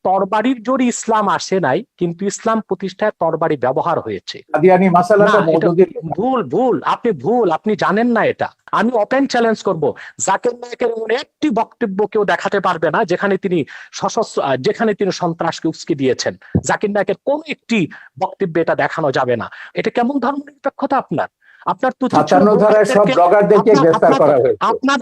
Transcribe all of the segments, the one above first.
তরবারির জোরে ইসলাম আসে নাই, কিন্তু ইসলাম প্রতিষ্ঠায় তরবারি ব্যবহার হয়েছে। কাদিয়ানি মাসালাটা মওদুদির ভুল, আপনি জানেন না এটা। আমি ওপেন চ্যালেঞ্জ করব, জাকির নায়েকের এমন একটি বক্তব্য কেউ দেখাতে পারবে না যেখানে তিনি সন্ত্রাসকে উস্কে দিয়েছেন। জাকির নায়েকের কোন একটি বক্তব্যে এটা দেখানো যাবে না। এটা কেমন ধর্মনিরপেক্ষতা আপনার? আপনার তো 57 ধারায় সব ব্লগারদেরকে গ্রেফতার করা হয়েছে। আপনার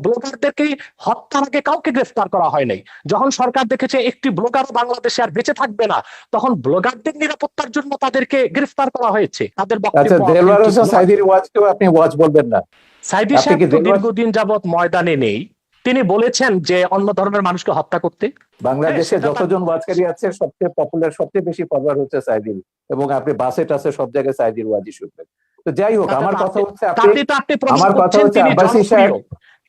ব্লগারদেরকে হত্যার আগে কাউকে গ্রেফতার করা হয় নাই। যখন সরকার দেখেছে একটি ব্লগার বাংলাদেশে আর বেঁচে থাকবে না, তখন ব্লগারদের নিরাপত্তার জন্য তাদেরকে গ্রেফতার করা হয়েছে। তাদের আচ্ছা, দেলোয়ার হোসেন সাঈদীর ওয়াজকেও আপনি ওয়াজ বলবেন না? সাঈদী সাহেব তো দীর্ঘদিন যাবত ময়দানে নেই। তিনি বলেছেন যে অন্য ধর্মের মানুষকে হত্যা করতে। বাংলাদেশে যতজন ওয়াজকারী আছে সবচেয়ে পপুলার, সবচেয়ে বেশি পপুলার হচ্ছে সাঈদীর, এবং আপনি বাসে টাসে সব জায়গায় সাঈদীর ওয়াজই শুনবেন। তো যাই হোক, আমার কথা হচ্ছে আব্বাসী সাহেব,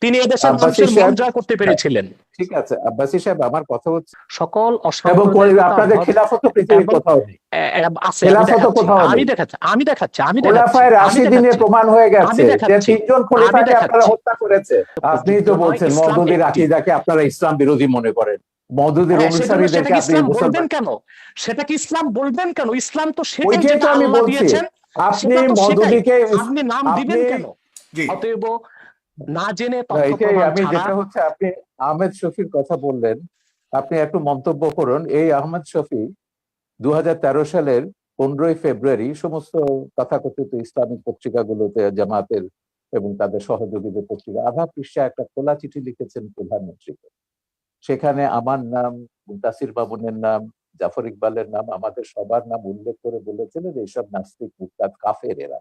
তিনি এদেশের মানুষের মন জয় করতে পেরেছিলেন। ঠিক আছে আব্বাসী সাহেব, আমার কথা হচ্ছে সকল এবং আপনাদের খিলাফত পৃথিবীর কোথাও নেই, খিলাফত কোথাও নেই। আমি দেখাচ্ছি খোলাফায়ে রাশিদিনে প্রমাণ হয়ে গেছে যে 3 জন খলিফাকে আপনারা হত্যা করেছে। আপনিই তো বলছেন মওদুদির আকীদাকে আপনারা ইসলাম বিরোধী মনে করেন, মওদুদির অনুসারীদেরকে আপনি বলবেন কেন? সেটা কি ইসলাম বলবেন কেন? ইসলাম তো সেটাই যেটা আমি বলছি। আপনি মওদুদিকে আপনি নাম দিবেন কেন? অতএব না জেনে আমি যেটা হচ্ছে, আপনি আহমেদ শফির কথা বললেন, আপনি একটু মন্তব্য করুন। এই আহমেদ শফি 2013 সালের 15ই ফেব্রুয়ারি সমস্ত তথাকথিত ইসলামিক পত্রিকাগুলোতে, জামাতের এবং তাদের সহযোগীদের পত্রিকা আধা পৃষ্ঠা একটা খোলা চিঠি লিখেছেন প্রধানমন্ত্রীকে। সেখানে আমার নাম, মুনতাসির মামুনের নাম, জাফর ইকবালের নাম, আমাদের সবার নাম উল্লেখ করে বলেছেন যে এইসব নাস্তিক, মুরতাদ, কাফের এরা।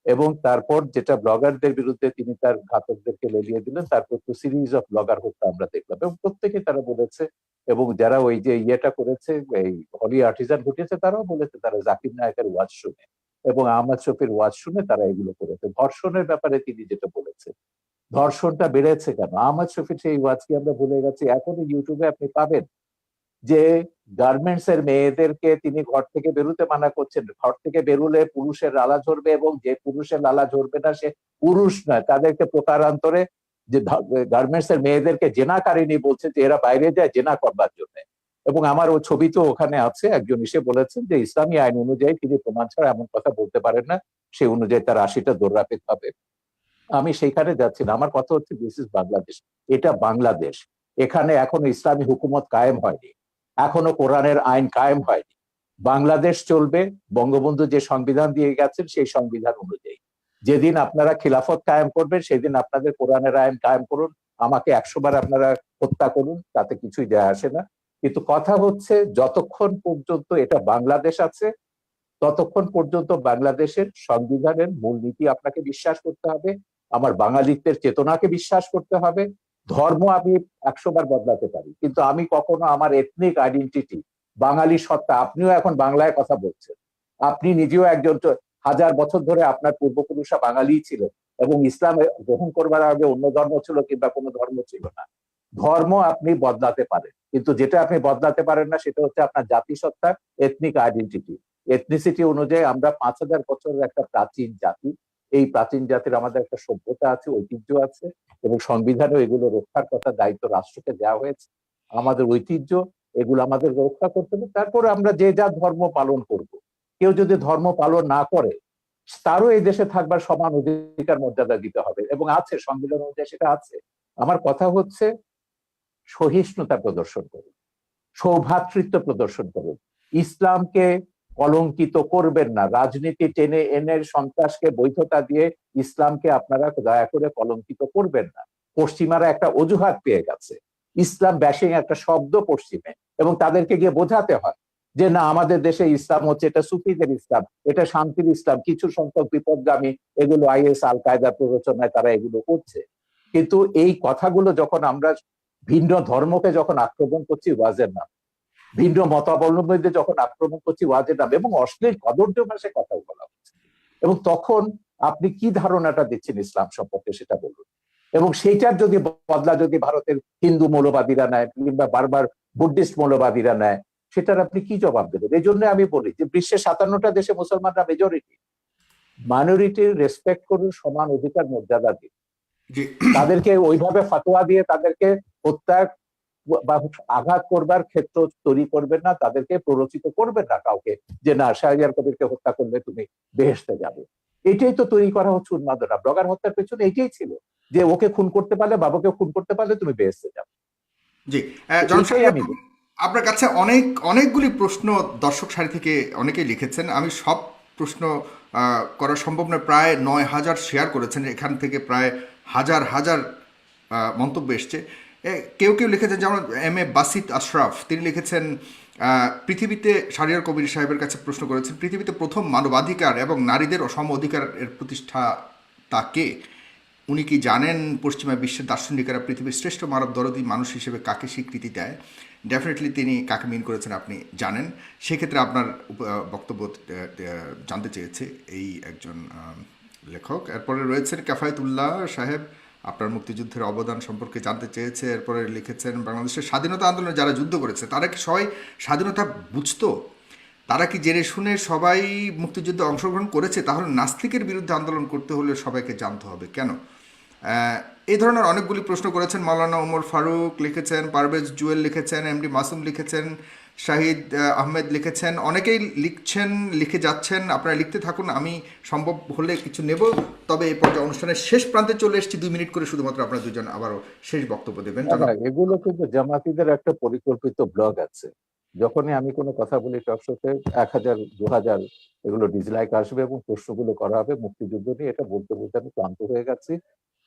এবং তারপর যেটা ব্লগারদের বিরুদ্ধে তিনি তার ঘাতকদেরকে লেলিয়ে দিলেন, তারপর তো সিরিজ অফ ব্লগার হত্যা আমরা দেখলাম, এবং প্রত্যেকে তারা বলেছে, এবং যারা ওই যে ইয়েটা করেছে, এই হলি আর্টিজান ঘটিয়েছে, তারাও বলেছে তারা জাকির নায়েকের ওয়াজ শুনে এবং আহমদ শফির ওয়াজ শুনে তারা এগুলো করেছে। ধর্ষণের ব্যাপারে তিনি যেটা বলেছে, ধর্ষণটা বেড়েছে কেন? আহমদ শফির সেই ওয়াজ কি আমরা ভুলে গেছি? এখনো ইউটিউবে আপনি পাবেন যে গার্মেন্টস এর মেয়েদেরকে তিনি ঘর থেকে বেরোতে মানা করছেন। ঘর থেকে বেরোলে পুরুষের লালা ঝরবে, এবং যে পুরুষের লালা ঝরবে না সে পুরুষ নয়, তাদেরকে প্রকারান্তরে যে গার্মেন্টস এর মেয়েদেরকে জেনাকারিনী বলছে, যে এরা বাইরে যায় জেনা করবার জন্য। এবং আমার ওই ছবি তো ওখানে আছে, একজন এসে বলেছেন যে ইসলামী আইন অনুযায়ী তিনি প্রমাণ ছাড়া এমন কথা বলতে পারেন না, সেই অনুযায়ী তার 80টা দৌড়া পেতে হবে। আমি সেইখানে যাচ্ছি না, আমার কথা হচ্ছে দিস ইজ বাংলাদেশ, এটা বাংলাদেশ। এখানে এখনো ইসলামী হুকুমত কায়েম হয়নি, এখনো কোরআনের আইন কায়েম হয়নি। বাংলাদেশ চলবে বঙ্গবন্ধু যে সংবিধান দিয়ে গেছেন সেই সংবিধান অনুযায়ী। যেদিন আপনারা খিলাফত কায়েম করবেন সেদিন আপনাদের কোরআনের আইন কায়েম করুন, আমাকে 100 বার আপনারা হত্যা করুন, তাতে কিছুই যায় আসে না। কিন্তু কথা হচ্ছে যতক্ষণ পর্যন্ত এটা বাংলাদেশ আছে ততক্ষণ পর্যন্ত বাংলাদেশের সংবিধানের মূলনীতি আপনাকে বিশ্বাস করতে হবে, আমার বাঙালিত্বের চেতনাকে বিশ্বাস করতে হবে। ধর্ম আমি 100 বার বদলাতে পারি, কিন্তু আমি কখনো আমার এথনিক আইডেন্টিটি, বাঙালি সত্তা, আপনিও এখন বাংলায় কথা বলছেন, আপনি নিজেও একজন 1000 বছর ধরে আপনার পূর্বপুরুষরা বাঙালি ছিলেন, এবং ইসলাম গ্রহণ করবার আগে অন্য ধর্ম ছিল কিংবা কোনো ধর্ম ছিল না। ধর্ম আপনি বদলাতে পারেন, কিন্তু যেটা আপনি বদলাতে পারেন না সেটা হচ্ছে আপনার জাতিসত্তা, এথনিক আইডেন্টিটি। এথনিসিটি অনুযায়ী আমরা 5000 বছরের একটা প্রাচীন জাতি। এই প্রাচীন জাতির আমাদের একটা সভ্যতা আছে, ঐতিহ্য আছে, এবং সংবিধানেও এগুলো রক্ষার কথা দায়িত্ব রাষ্ট্রকে দেওয়া হয়েছে। আমাদের ঐতিহ্য এগুলো আমাদের রক্ষা করতে হবে। তারপরে আমরা যে যা ধর্ম পালন করব। কেউ যদি ধর্ম পালন না করে তারও এই দেশে থাকবার সমান অধিকার মর্যাদা দিতে হবে, এবং আছে সংবিধান অনুযায়ী সেটা আছে। আমার কথা হচ্ছে সহিষ্ণুতা প্রদর্শন করুন, সৌভ্রাতৃত্ব প্রদর্শন করুন, ইসলামকে কলঙ্কিত করবেন না। রাজনীতি টেনে এনে সন্ত্রাসকে বৈধতা দিয়ে ইসলামকে আপনারা দয়া করে কলঙ্কিত করবেন না। পশ্চিমারা একটা অজুহাত পেয়ে গেছে, ইসলাম ব্যাশিং একটা শব্দ পশ্চিমে, এবং তাদেরকে গিয়ে বোঝাতে হয় যে না, আমাদের দেশে ইসলাম হচ্ছে এটা সুফিদের ইসলাম, এটা শান্তির ইসলাম। কিছু সংখ্যক বিপদগামী এগুলো আইএস আল কায়দার প্ররোচনায় তারা এগুলো করছে। কিন্তু এই কথাগুলো যখন আমরা ভিন্ন ধর্মকে যখন আক্রমণ করছি ওয়াজের নাম, ভিন্ন মতাবলম্বীদের যখন আক্রমণ করছি ওয়াজের নাম, এবং অশ্লীল কদর্য ভাষায় কথা বলা হচ্ছে, এবং তখন আপনি কি ধারণাটা দিচ্ছেন ইসলাম সম্পর্কে সেটা বলুন। এবং সেইটার যদি বদলা যদি ভারতের হিন্দু মৌলবাদীরা নেয় কিংবা বারবার বুদ্ধিস্ট মৌলবাদীরা নেয়, সেটার আপনি কি জবাব দেবেন? এই জন্য আমি বলি যে বিশ্বের 57টা দেশে মুসলমানরা মেজরিটি, মাইনরিটির রেসপেক্ট করুন, সমান অধিকার মর্যাদা দিন, তাদেরকে ওইভাবে ফতোয়া দিয়ে তাদেরকে হত্যা বা আঘাত করবার ক্ষেত্র তৈরি করবেন না, তাদেরকে প্ররোচিত করবেন না কাউকে যে না শাহরিয়ার কবিরকে হত্যা করলে তুমি বেহেশতে যাবে। এটাই তো তৈরি করা হচ্ছে উন্মাদনা। ব্লগার হত্যার পেছনে এটাই ছিল যে ওকে খুন করতে পারলে, বাবাকে খুন করতে পারলে তুমি বেহেশতে যাবে। জি, জনাব এটাই সাহেব, আমি আপনার কাছে অনেকগুলি প্রশ্ন দর্শক সারি থেকে অনেকেই লিখেছেন। আমি সব প্রশ্ন করা সম্ভব নয়। প্রায় 9,000 শেয়ার করেছেন, এখান থেকে প্রায় হাজার হাজার মন্তব্য এসছে। কেউ কেউ লিখেছেন, যেমন এম এ বাসিত আশরাফ, তিনি লিখেছেন পৃথিবীতে, শাহরিয়ার কবির সাহেবের কাছে প্রশ্ন করেছেন, পৃথিবীতে প্রথম মানবাধিকার এবং নারীদের সম অধিকারের প্রতিষ্ঠাতা কে? উনি কি জানেন পশ্চিমা বিশ্বের দার্শনিকেরা পৃথিবীর শ্রেষ্ঠ মানব দরদী মানুষ হিসেবে কাকে স্বীকৃতি দেয়? ডেফিনেটলি তিনি কাকে মিন করেছেন আপনি জানেন। সেক্ষেত্রে আপনার বক্তব্য জানতে চেয়েছে এই একজন লেখক। এরপরে রয়েছেন কাফায়েতুল্লাহ সাহেব, আপনার মুক্তিযুদ্ধের অবদান সম্পর্কে জানতে চেয়েছে। এরপরে লিখেছেন, বাংলাদেশের স্বাধীনতা আন্দোলনে যারা যুদ্ধ করেছে তারা কি সবাই স্বাধীনতা বুঝতো? তারা কি জেনে শুনে সবাই মুক্তিযুদ্ধে অংশগ্রহণ করেছে? তাহলে নাস্তিকের বিরুদ্ধে আন্দোলন করতে হলে সবাইকে জানতে হবে কেন? এই ধরনের অনেকগুলি প্রশ্ন করেছেন। মাওলানা ওমর ফারুক লিখেছেন, পারভেজ জুয়েল লিখেছেন, এমডি মাসুম লিখেছেন, শাহিদ আহমেদ লিখেছেন, অনেকেই লিখছেন, লিখে যাচ্ছেন। আপনারা লিখতে থাকুন, আমি সম্ভব হলে কিছু নেব। তবে এই পর্যায়ে অনুষ্ঠানের শেষ প্রান্তে চলে এসেছি, 2 মিনিট করে শুধুমাত্র আপনারা দুজন আবারও শেষ বক্তব্য দেবেন। এগুলো কিন্তু জামাতিদের একটা পরিকল্পিত ব্লগ আছে। যখনই আমি কোনো কথা বলি টক শোতে 1,000 2,000 এগুলো ডিসলাইক আসবে এবং প্রশ্নগুলো করা হবে মুক্তিযুদ্ধ নিয়ে। এটা বলতে বলতে আমি ক্লান্ত হয়ে গেছি।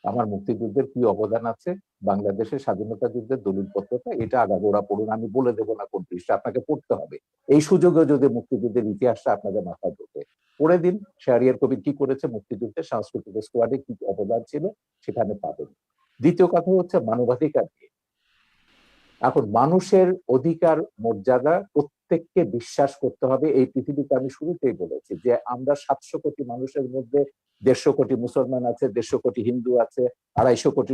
আমার মুক্তিযুদ্ধের কি অবদান আছে, বাংলাদেশের স্বাধীনতা যুদ্ধের দলিলপত্রটা এটা আগাগোড়া পড়ুন। আমি বলে দেবো না কোন পৃষ্ঠা, আপনাকে পড়তে হবে। এই সুযোগে যদি মুক্তিযুদ্ধের ইতিহাসটা আপনাদের মাথায় ঢোকে, পড়ে দিন শাহরিয়ার কবির কি করেছে মুক্তিযুদ্ধে, সাংস্কৃতিক স্কোয়াডে কি অবদান ছিল, সেখানে পাবেন। দ্বিতীয় কথা হচ্ছে মানবাধিকার নিয়ে। এখন মানুষের অধিকার মর্যাদা প্রত্যেককে বিশ্বাস করতে হবে। এই পৃথিবীতে আমি শুরুতেই বলেছি যে আমরা 700 কোটি মানুষের মধ্যে 150 কোটি মুসলমান আছে, 150 কোটি হিন্দু আছে, 250 কোটি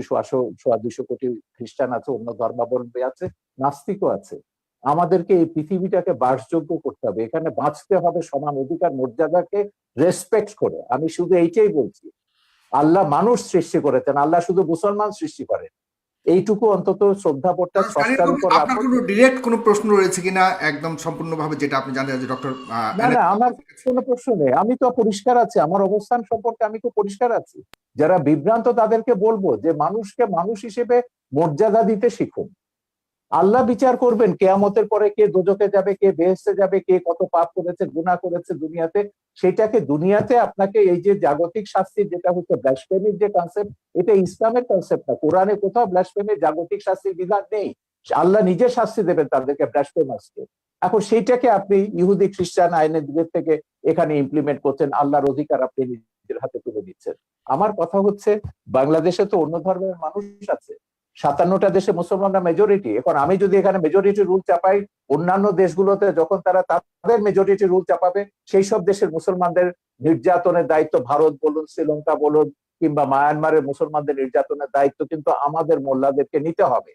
200 কোটি খ্রিস্টান আছে, অন্য ধর্মাবলম্বী আছে, নাস্তিকও আছে। আমাদেরকে এই পৃথিবীটাকে বাসযোগ্য করতে হবে, এখানে বাঁচতে হবে সমান অধিকার মর্যাদাকে রেসপেক্ট করে। আমি শুধু এইটাই বলছি। আল্লাহ মানুষ সৃষ্টি করেছেন, আল্লাহ শুধু মুসলমান সৃষ্টি করেন। এইটুকু অন্তত শ্রদ্ধাবোধটা স্রষ্টার উপর আপনার কোনো ডিরেক্ট কোনো প্রশ্ন রয়েছে কিনা একদম সম্পূর্ণভাবে, যেটা আপনি জানেন যে ডক্টর? না, আমার কোনো প্রশ্ন নেই। আমি তো পরিষ্কার আছি, আমার অবস্থান সম্পর্কে আমি তো পরিষ্কার আছি। যারা বিভ্রান্ত তাদেরকে বলবো যে মানুষকে মানুষ হিসেবে মর্যাদা দিতে শিখুন। আল্লাহ বিচার করবেন কিয়ামতের পরে, কে দোজখে যাবে, কে বেহেশতে যাবে, কে কত পাপ করেছে, গুনাহ করেছে দুনিয়াতে। সেটাকে দুনিয়াতে আপনাকে এই যে জাগতিক শাস্তি, যেটা হচ্ছে ব্লাসফেমির যে কনসেপ্ট, এটা ইসলামের কনসেপ্ট না। কোরআনে কোথাও ব্লাসফেমির জাগতিক শাস্তির বিধান নেই। আল্লাহ নিজে শাস্তি দেবেন তাদেরকে, ব্লাসফেমার্সকে। এখন সেইটাকে আপনি ইহুদি খ্রিস্টান আইনের দিকের থেকে এখানে ইমপ্লিমেন্ট করছেন, আল্লাহর অধিকার আপনি নিজের হাতে তুলে নিচ্ছেন। আমার কথা হচ্ছে বাংলাদেশে তো অন্য ধর্মের মানুষ আছে, 57টা দেশে মুসলমানরা মেজরিটি। এখন আমি যদি এখানে মেজরিটি রুল চাপাই, অন্যান্য দেশগুলোতে যখন তারা তাদের মেজরিটি রুল চাপাবে, সেই সব দেশের মুসলমানদের নির্যাতনের দায়িত্ব, ভারত বলুন, শ্রীলঙ্কা বলুন, কিংবা মায়ানমারের মুসলমানদের নির্যাতনের দায়িত্ব কিন্তু আমাদের মোল্লাদেরকে নিতে হবে।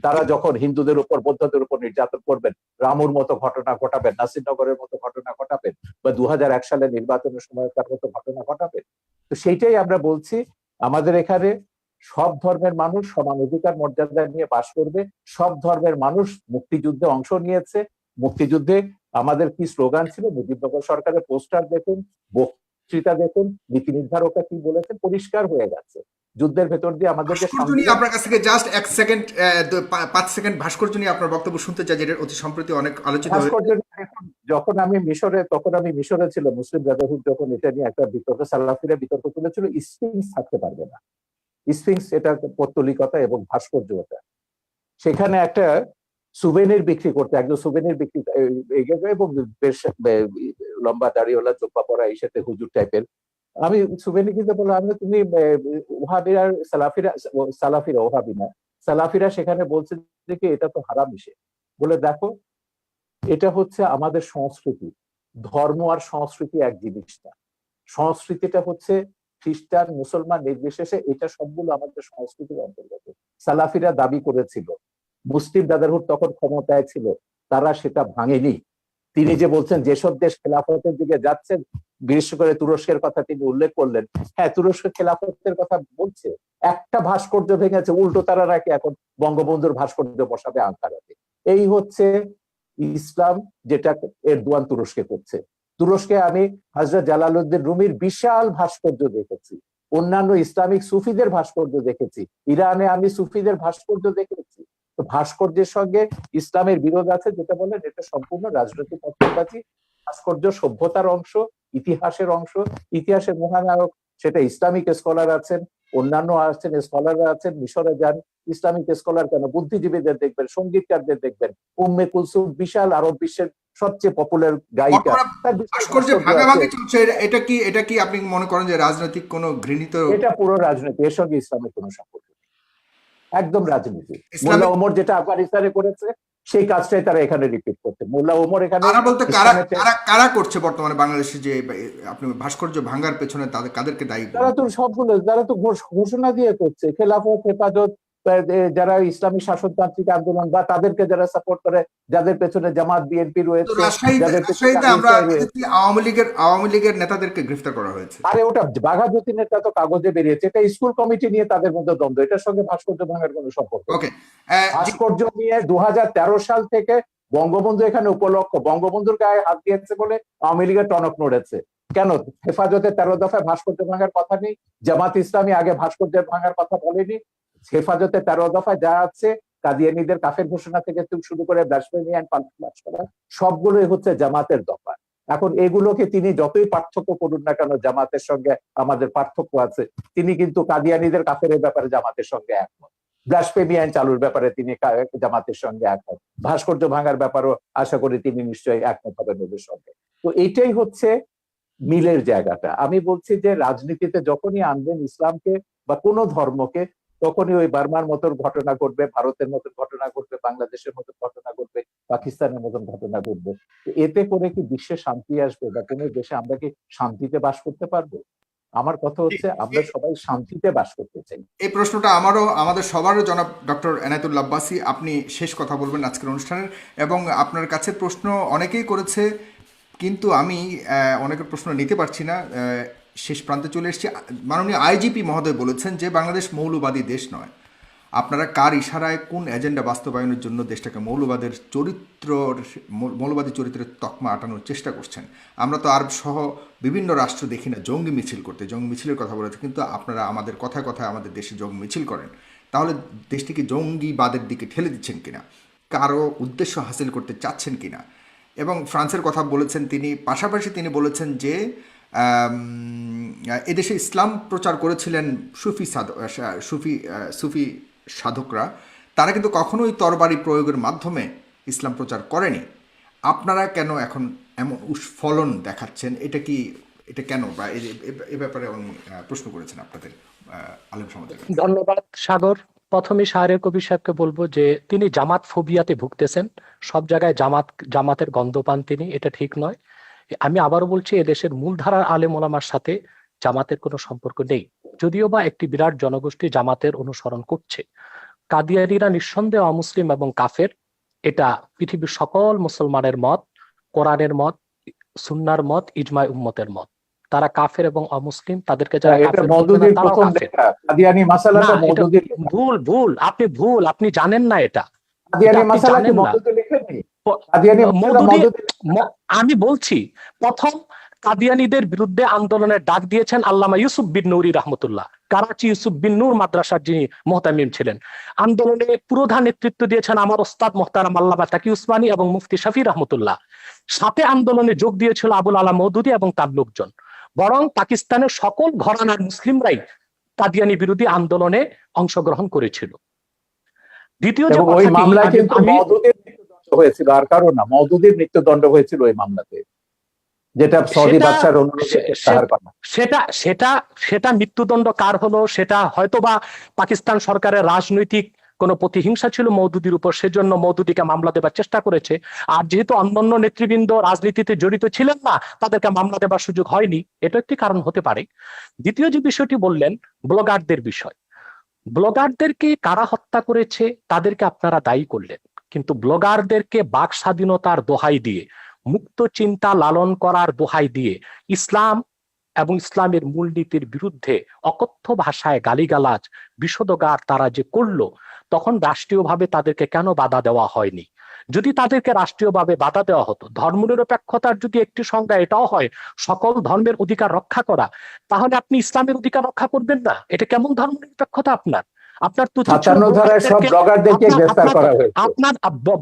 তারা যখন হিন্দুদের উপর, বৌদ্ধদের উপর নির্যাতন করবেন, রামুর মতো ঘটনা ঘটাবেন, নাসিরনগরের মতো ঘটনা ঘটাবেন, বা 2001 সালে নির্বাচনের সময়কার মতো ঘটনা ঘটাবেন। তো সেইটাই আমরা বলছি, আমাদের এখানে সব ধর্মের মানুষ সমান অধিকার মর্যাদা নিয়ে বাস করবে। সব ধর্মের মানুষ মুক্তিযুদ্ধে অংশ নিয়েছে। মুক্তিযুদ্ধে আমাদের কি স্লোগান ছিল, মুজিবনগর সরকারের পোস্টার দেখুন, বক্তৃতা দেখুন, নীতি নির্ধারকরা কি বলেছেন, পরিষ্কার হয়ে গেছে। যুদ্ধের ভেতর দিয়ে আমাদেরকে আপনার কাছ থেকে জাস্ট 1 সেকেন্ড, 5 সেকেন্ড ভাস্কর্য নিয়ে আপনার বক্তব্য শুনতে চাই, যেটা অতি সম্প্রতি অনেক আলোচিত হয়েছে। যখন আমি মিশরে, তখন আমি মিশরে ছিল, মুসলিম ব্রাদারহুড যখন এটা নিয়ে একটা বিতর্ক, সালাফিরা বিতর্ক তুলেছিল, স্ফিংস থাকতে পারবে না। স্ফিংস এটা পৌত্তলিকতা এবং ভাস্কর্যতা। সেখানে একটা সুভেনির বিক্রি করতে, একজন সুভেনির বিক্রি এবং বেশ লম্বা দাড়িওয়ালা, চোখা পড়া, এই সাথে হুজুর টাইপের। আমি সুভেনি কিনতে বললাম, আমি তুমি ওহাবিরা সালাফিরা ওহাবি না, সালাফিরা সেখানে বলছে যে কি এটা তো হারাম ইসে। বলে দেখো, এটা হচ্ছে আমাদের সংস্কৃতি। ধর্ম আর সংস্কৃতি এক জিনিস না। সংস্কৃতিটা হচ্ছে খ্রিস্টান মুসলমান নির্বিশেষে, এটা সবগুলো আমাদের সংস্কৃতির অন্তর্গত। সালাফিরা দাবি করেছিল, মুসলিম ব্রাদারহুড তখন ক্ষমতায় ছিল, তারা সেটা ভাঙেনি। তিনি যে বলছেন যেসব দেশ খেলাফতের দিকে যাচ্ছে, বিশেষ করে তুরস্কের কথা তিনি উল্লেখ করলেন। হ্যাঁ, তুরস্ক খেলাফতের কথা বলছে, একটা ভাস্কর্য ভেঙেছে, উল্টো তারা রাখে এখন বঙ্গবন্ধুর ভাস্কর্য বসাবে আঙ্কারাতে। এই হচ্ছে ইসলাম, যেটা এরদোয়ান তুরস্কে করছে। তুরস্কে আমি হযরত জালালউদ্দিন রুমির বিশাল ভাস্কর্য দেখেছি, অন্যান্য ইসলামিক সুফিদের ভাস্কর্য দেখেছি, ইরানে আমি সুফিদের ভাস্কর্য দেখেছি। তো ভাস্কর্যের সঙ্গে ইসলামের বিরোধ আছে, যেটা বলেন এটা সম্পূর্ণ রাজনৈতিক পক্ষপাতী। ভাস্কর্য সভ্যতার অংশ, ইতিহাসের অংশ, ইতিহাসের মহানায়ক সেটা ইসলামিক স্কলার আছেন, অন্যান্য আছেন, স্কলাররা আছেন। মিশরে যান, ইসলামিক স্কলার কেন, বুদ্ধিজীবীদের দেখবেন, সঙ্গীতকারদের দেখবেন। উম্মে কুলসুম বিশাল আরব বিশ্বের সবচেয়ে পপুলার গায়িকা, তার বিশাল ভাস্কর্য ভাস্কর্য আছে। ভাগাভাগি চলছে, এটা কি আপনি মনে করেন যে রাজনৈতিক কোনো ঘৃণিত এটা পুরো রাজনীতি, এর সঙ্গে ইসলামের কোনো সম্পর্ক নেই, একদম রাজনীতি। মোল্লা ইসলামিক? ওমর যেটা আফগানিস্তানে করেছে সেই কাজটাই তারা এখানে রিপিট করছে। মোল্লা ওমর এখানে কারা বলতে কারা ইসলামের কারা কারা করছে বর্তমানে বাংলাদেশে যে আপনি ভাস্কর্য ভাঙার পেছনে কাদেরকে দায়ী তারা করবেন? তো সবগুলো, যারা তো ঘোষণা দিয়ে করছে, খেলাফত, হেফাজত, যারা ইসলামী শাসনতান্ত্রিক আন্দোলন বা তাদেরকে যারা সাপোর্ট করে, যাদের পেছনে জামাত বিএনপি তো রয়েছে, যাদের পেছনে রাজশাহীতে আমরা আইএসআই রয়েছে। দেখেছি আওয়ামী লীগের নেতাদেরকে গ্রেফতার করা হয়েছে। আরে ওটা বাঘা যতীনেরটা তো কাগজে বেরিয়েছে, এটা স্কুল কমিটি নিয়ে তাদের মধ্যে দ্বন্দ্ব, এটার সঙ্গে ভাস্কর্য ভাঙার কোনো সম্পর্ক নেই। ওকে, ভাস্কর্য নিয়ে 2013 সাল থেকে বঙ্গবন্ধু এখানে উপলক্ষ, বঙ্গবন্ধুর গায়ে হাত দিয়েছে বলে আওয়ামী লীগের টনক নড়েছে। কেন হেফাজতের 13 দফায় ভাস্কর্য ভাঙার কথা নেই? জামাত ইসলামী আগে ভাস্কর্য ভাঙার কথা বলেনি? হেফাজতের 13 দফায় যা আছে, কাদিয়ানীদের কাফের ঘোষণা থেকে শুরু করে ব্লাসফেমি এন্ড পানিশমেন্ট করা, সবগুলোই হচ্ছে জামাতের দফা। এখন এগুলোকে তিনি যতই পার্থক্য করুন না কেন, জামাতের সঙ্গে আমাদের পার্থক্য আছে, তিনি কিন্তু কাদিয়ানীদের কাফের ব্যাপারে জামাতের সঙ্গে একমত, ব্লাসফেমি আইন চালুর ব্যাপারে তিনি জামাতের সঙ্গে একমত, ভাস্কর্য ভাঙার ব্যাপারও আশা করি তিনি নিশ্চয়ই একমত হবেন ওদের সঙ্গে। তো এইটাই হচ্ছে মিলের জায়গাটা। আমি বলছি যে রাজনীতিতে যখনই আনবেন ইসলামকে বা কোনো ধর্মকে, তখনই ওই বার্মার মতন ঘটনা ঘটবে, ভারতের মতন ঘটনা ঘটবে, বাংলাদেশের মতন ঘটনা ঘটবে, পাকিস্তানের মতন ঘটনা ঘটবে। এতে করে কি বিশ্বে শান্তি আসবে, বা কোনো দেশে আমরা কি শান্তিতে বাস করতে পারবো? আমার কথা হচ্ছে আমরা সবাই শান্তিতে বাস করতে চাই। এই প্রশ্নটা আমাদের সবারও জনাব ডক্টর এনায়েতুল্লাহ আব্বাসী, আপনি শেষ কথা বলবেন আজকের অনুষ্ঠানের, এবং আপনার কাছে প্রশ্ন অনেকেই করেছে, কিন্তু আমি অনেকের প্রশ্ন নিতে পারছি না, শেষ প্রান্তে চলে এসেছি। মাননীয় আইজিপি মহোদয় বলেছেন যে বাংলাদেশ মৌলবাদী দেশ নয়। আপনারা কার ইশারায় কোন এজেন্ডা বাস্তবায়নের জন্য দেশটাকে মৌলবাদী চরিত্রের তকমা আটানোর চেষ্টা করছেন? আমরা তো আরব সহ বিভিন্ন রাষ্ট্র দেখি না জঙ্গি মিছিল করতে, জঙ্গি মিছিলের কথা বলেছে, কিন্তু আপনারা আমাদের কথায় কথায় আমাদের দেশে জঙ্গি মিছিল করেন। তাহলে দেশটিকে জঙ্গিবাদের দিকে ঠেলে দিচ্ছেন কিনা, কারো উদ্দেশ্য হাসিল করতে চাচ্ছেন কিনা? এবং ফ্রান্সের কথা বলেছেন তিনি, পাশাপাশি তিনি বলেছেন যে এদেশে ইসলাম প্রচার করেছিলেন সুফি সাধকরা, তারা কিন্তু কখনোই তরবারি প্রয়োগের মাধ্যমে ইসলাম প্রচার করেনি। আপনারা কেন এখন এমন উস্ফলন দেখাচ্ছেন? এটা কেন, বা এ ব্যাপারে উনি প্রশ্ন করেছেন আপনাদের আলেম সমাজের কাছে। ধন্যবাদ সাগর। প্রথমে শাহরের কবির সাহেবকে বলবো যে তিনি জামাত ফোবিয়াতে ভুগতেছেন, সব জায়গায় জামাতের গন্ধ পান তিনি, এটা ঠিক নয়। আমি আবারও বলছি, এদেশের মূলধারার আলেম ওলামার সাথে জামাতের কোনো সম্পর্ক নেই, যদিও বা একটি বিরাট জনগোষ্ঠী জামাতের অনুসরণ করছে। কাদিয়ানীরা নিঃসন্দেহে অমুসলিম এবং কাফের, এটা পৃথিবীর সকল মুসলমানের মত, কোরআনের মত, সুন্নার মত, ইজমায় উম্মতের মত। তারা কাফের এবং অমুসলিম, তাদেরকে যারা এটা কাফের বলবে না মওদুদির তারাও প্রথম কাফের। লেখা, কাদিয়ানী না, মাসালাটা এটা মওদুদির লেখা। ভুল, আপনি জানেন না এটা, কাদিয়ানী আপনি মাসালা কি জানেন না। মওদুদি লেখেননি? কাদিয়ানী মাসালা মওদুদি, মওদুদি লেখেন না? আমি বলছি, প্রথম কাদিয়ানীদের বিরুদ্ধে আন্দোলনের ডাক দিয়েছেন আল্লামা ইউসুফ বিন নুরি রহমতুল্লাহ, করাচি ইউসুফ বিন নূর মাদ্রাসার যিনি মুহতামিম ছিলেন। আন্দোলনে পুরোধা নেতৃত্ব দিয়েছেন আমার ওস্তাদ মোহতারাম আল্লামা তাকি উসমানী এবং মুফতি শফি রহমতুল্লাহ। সাথে আন্দোলনে যোগ দিয়েছিল আবুল আলা মওদুদি এবং তার লোকজন। বরং পাকিস্তানের সকল ঘরানার মুসলিমরাই কাদিয়ানী বিরোধী আন্দোলনে অংশগ্রহণ করেছিল। দ্বিতীয় যে এবং ওই কথাটি, মামলায় কিন্তু মওদুদির মৃত্যুদণ্ড হয়েছিল, আর কারো না, মওদুদির মৃত্যুদণ্ড হয়েছিল ওই মামলাতে, যেটা সৌদি বাদশার অনুরোধে প্রত্যাহার করা। সেটা মৃত্যুদণ্ড কার হলো, সেটা হয়তোবা পাকিস্তান সরকারের রাজনৈতিক কোনো প্রতিহিংসা ছিল মওদুদির উপর, সেজন্য মওদুদিকে মামলা দেবার চেষ্টা করেছে। আর যেহেতু অন্যান্য নেতৃবৃন্দ রাজনীতিতে জড়িত ছিলেন না, তাদেরকে মামলা দেবার সুযোগ হয়নি, এটা একটি কারণ হতে পারে। দ্বিতীয় যে বিষয়টি বললেন, ব্লগারদের বিষয়, ব্লগারদেরকে কারা হত্যা করেছে তাদেরকে আপনারা দায়ী করলেন, কিন্তু ব্লগারদেরকে বাক স্বাধীনতার দোহাই দিয়ে মুক্ত চিন্তা লালন করার দোহাই দিয়ে ইসলাম এবং ইসলামের মূলনীতির বিরুদ্ধে অকথ্য ভাষায় গালিগালাজ বিষোদগার তারা যে করলো, তখন রাষ্ট্রীয়ভাবে তাদেরকে কেন বাধা দেওয়া হয়নি? যদি তাদেরকে রাষ্ট্রীয়ভাবে বাধা দেওয়া হতো, ধর্মনিরপেক্ষতার যদি একটি সংজ্ঞা এটাও হয় সকল ধর্মের অধিকার রক্ষা করা, তাহলে আপনি ইসলামের অধিকার রক্ষা করবেন না? এটা কেমন ধর্মনিরপেক্ষতা? আপনার আপনার তো 57 ধারায় সব ব্লগারদেরকে গ্রেফতার করা হয়েছে। আপনার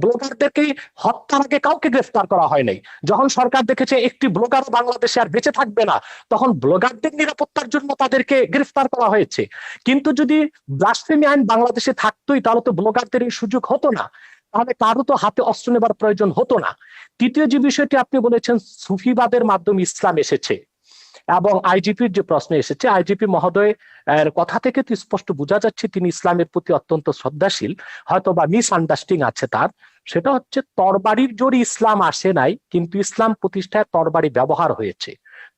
ব্লগারদেরকে হত্যার আগে কাউকে গ্রেফতার করা হয় নাই। যখন সরকার দেখেছে একটি ব্লগার বাংলাদেশে আর বেঁচে থাকবে না, তখন ব্লগারদের নিরাপত্তার জন্য তাদেরকে গ্রেফতার করা হয়েছে। কিন্তু যদি ব্লাসফেমি আইন বাংলাদেশে থাকতোই, তাহলে তো ব্লগারদের এই সুযোগ হতো না, তাহলে কারো তো হাতে অস্ত্র নেবার প্রয়োজন হতো না। তৃতীয় যে বিষয়টি আপনি বলেছেন, সুফিবাদের মাধ্যমে ইসলাম এসেছে এবং আইজিপির যে প্রশ্ন এসেছে, আইজিপি মহোদয় এর কথা থেকে তো স্পষ্ট বোঝা যাচ্ছে তিনি ইসলামের প্রতি অত্যন্ত শ্রদ্ধাশীল, হয়তো বা মিস আন্ডারস্ট্যান্ডিং আছে তার। সেটা হচ্ছে তরবারির জোরে ইসলাম আসে নাই, কিন্তু ইসলাম প্রতিষ্ঠায় তরবারি ব্যবহার হয়েছে।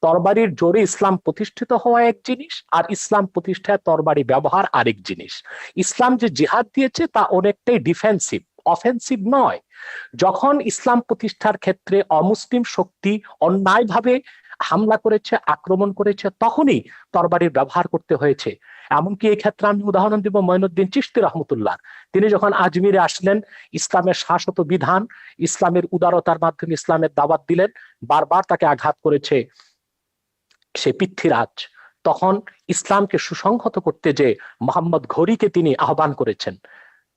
তরবারির জোরে ইসলাম প্রতিষ্ঠিত হওয়া এক জিনিস, আর ইসলাম প্রতিষ্ঠায় তরবারি ব্যবহার আরেক জিনিস। ইসলাম যে জিহাদ দিয়েছে তা অনেকটাই ডিফেন্সিভ, অফেন্সিভ নয়। যখন ইসলাম প্রতিষ্ঠার ক্ষেত্রে অমুসলিম শক্তি অন্যায়ভাবে হামলা করেছে, আক্রমণ করেছে, তখনই তরবারির ব্যবহার করতে হয়েছে। এমনকি এই ক্ষেত্রে আমি উদাহরণ দিব মঈনুদ্দিন চিশতি রহমতুল্লাহ। তিনি যখন আজমিরে আসলেন, ইসলামের শাশ্বত বিধান, ইসলামের উদারতার মাধ্যমে ইসলামের দাওয়াত দিলেন, বারবার তাকে আঘাত করেছে সে পৃথ্বীরাজ। তখন ইসলামকে সুসংহত করতে যে মোহাম্মদ ঘড়িকে তিনি আহ্বান করেছেন।